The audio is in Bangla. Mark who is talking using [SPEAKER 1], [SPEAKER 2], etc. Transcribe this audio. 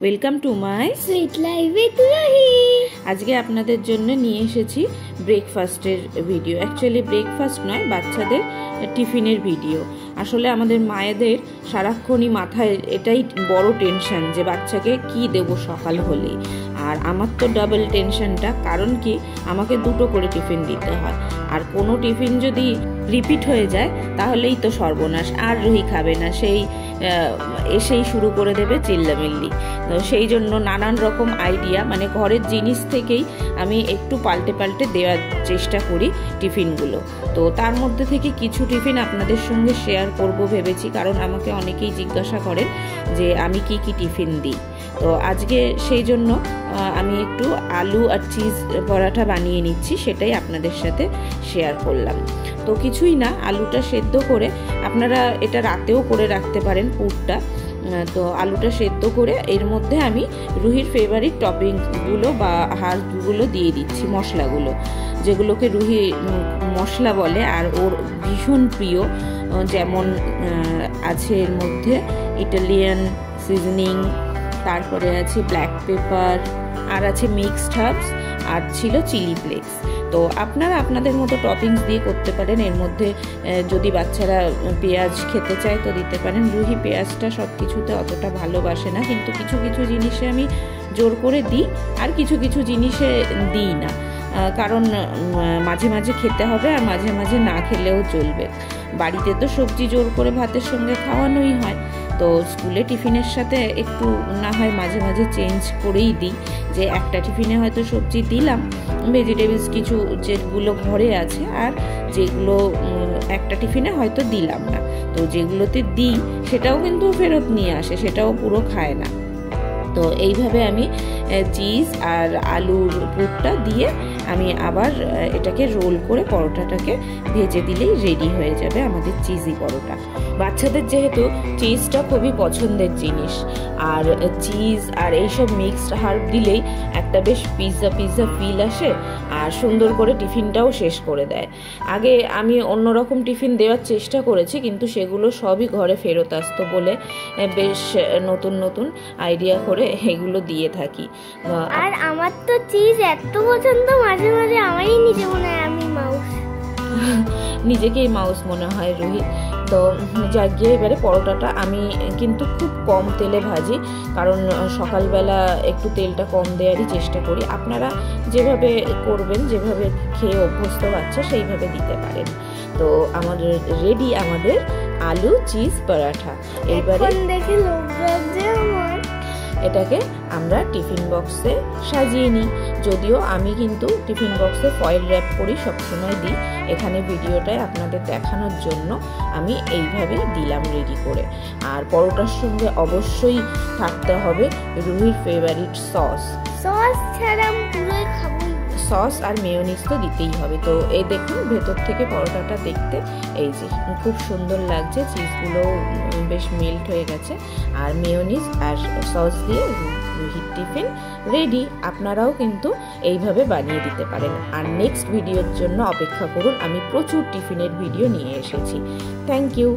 [SPEAKER 1] Welcome to my
[SPEAKER 2] sweet life with Ruhi.
[SPEAKER 1] আজকে আপনাদের জন্য নিয়ে এসেছি ব্রেকফাস্টের ভিডিও। অ্যাকচুয়ালি ব্রেকফাস্ট নয়, বাচ্চাদের টিফিনের ভিডিও। আসলে আমাদের মায়েদের সারাক্ষণই মাথায় এটাই বড় টেনশন যে বাচ্চাকে কি দেব সকাল হলেই। আর আমার তো ডাবল টেনশনটা, কারণ কি আমাকে দুটো করে টিফিন দিতে হয়। আর কোনো টিফিন যদি রিপিট হয়ে যায় তাহলেই তো সর্বনাশ, আর রুহি খাবে না, সেই এসেই শুরু করে দেবে চিল্লামিল্লি। তো সেই জন্য নানান রকম আইডিয়া, মানে ঘরের জিনিস থেকেই আমি একটু পাল্টে পাল্টে দেওয়ার চেষ্টা করি টিফিনগুলো। তো তার মধ্যে থেকে কিছু টিফিন আপনাদের সঙ্গে শেয়ার করব ভেবেছি, কারণ আমাকে অনেকেই জিজ্ঞাসা করেন যে আমি কি কি টিফিন দিই। তো আজকে সেই জন্য আমি একটু আলু আর চিজ পরাঠা বানিয়ে নিচ্ছি, সেটাই আপনাদের সাথে শেয়ার করলাম। তো কিছুই না, আলুটা সেদ্ধ করে, আপনারা এটা রাতেও করে রাখতে পারেন পুরটা। তো আলুটা সেদ্ধ করে এর মধ্যে আমি রুহির ফেভারিট টপিংসগুলো বা হার্বগুলো দিয়ে দিচ্ছি, মশলাগুলো যেগুলোকে রুহি মশলা বলে আর ওর ভীষণ প্রিয়। যেমন আছে এর মধ্যে ইটালিয়ান সিজনিং, তারপরে আছে ব্ল্যাক পেপার, আর আছে মিক্সড হার্বস, আর ছিল চিলি ফ্লেক্স। তো আপনারা আপনাদের মতো টপিংস দিয়ে করতে পারেন। এর মধ্যে যদি বাচ্চারা পেঁয়াজ খেতে চায় তো দিতে পারেন। রুহি পেঁয়াজটা সব কিছুতে অতটা ভালোবাসে না, কিন্তু কিছু কিছু জিনিসে আমি জোর করে দিই, আর কিছু কিছু জিনিসে দিই না, কারণ মাঝে মাঝে খেতে হবে আর মাঝে মাঝে না খেলেও চলবে। বাড়িতে তো সবজি জোর করে ভাতের সঙ্গে খাওয়ানোই হয়, তো স্কুলে টিফিনের সাথে একটু না হয় মাঝে মাঝে চেঞ্জ করেই দিই, যে একটা টিফিনে হয়তো সবজি দিলাম, ভেজিটেবলস কিছু যেগুলো ঘরে আছে, আর যেগুলো একটা টিফিনে হয়তো দিলাম না। তো যেগুলোতে দিই সেটাও কিন্তু ফেরত নিয়ে আসে, সেটাও পুরো খায় না। তো এইভাবে আমি চিজ আর আলুর পুরটা দিয়ে আমি আবার এটাকে রোল করে পরোটাটাকে ভেজে দিলেই রেডি হয়ে যাবে আমাদের চিজি পরোটা। বাচ্চাদের যেহেতু চিজটা খুবই পছন্দের জিনিস, আর চিজ আর এইসব মিক্সড হার্ব দিলেই একটা বেশ পিৎজা ফিল আসে, আর সুন্দর করে টিফিনটাও শেষ করে দেয়। আগে আমি অন্যরকম টিফিন দেওয়ার চেষ্টা করেছি, কিন্তু সেগুলো সবই ঘরে ফেরত আসতো বলে বেশ নতুন নতুন আইডিয়া করে এগুলো দিয়ে থাকি।
[SPEAKER 2] আর আমার তো চিজ এত পছন্দ, মাঝে মাঝে আমারই নিজে মনে হয় আমি মাউস,
[SPEAKER 1] নিজেকেই মাউস মনে হয় রোহিত। তো যাক গিয়ে এবারে পরোটাটা আমি কিন্তু খুব কম তেলে ভাজি, কারণ সকালবেলা একটু তেলটা কম দেওয়ারই চেষ্টা করি। আপনারা যেভাবে করবেন, যেভাবে খেয়ে অভ্যস্ত বাচ্চা সেইভাবে দিতে পারেন। তো আমাদের রেডি আমাদের আলু চিজ পরাঠা। এইবারে
[SPEAKER 2] দেখে লোভ লাগছে আমার।
[SPEAKER 1] এটাকে আমরা টিফিন বক্সে সাজিয়ে নিই, যদিও আমি কিন্তু টিফিন বক্সে ফয়েল র্যাপ করি, সবসময় দিই। এখানে ভিডিওটায় আপনাদের দেখানোর জন্য আমি এইভাবেই দিলাম রেডি করে। আর পরোটার সঙ্গে অবশ্যই থাকতে হবে রুহির ফেভারিট সস
[SPEAKER 2] ছাড়া পুরোই খাবো।
[SPEAKER 1] সস আর মেয়োনিজ তো দিতেই হবে। তো এই দেখুন ভেতর থেকে পরোটাটা দেখতে এই যে খুব সুন্দর লাগছে, চিজগুলো বেশ মেল্ট হয়ে গেছে, আর মেয়োনিজ আর সস দিয়ে রুহির টিফিন রেডি। আপনারাও কিন্তু এইভাবে বানিয়ে দিতে পারেন। আর নেক্সট ভিডিওর জন্য অপেক্ষা করুন, আমি প্রচুর টিফিনের ভিডিও নিয়ে এসেছি। Thank you.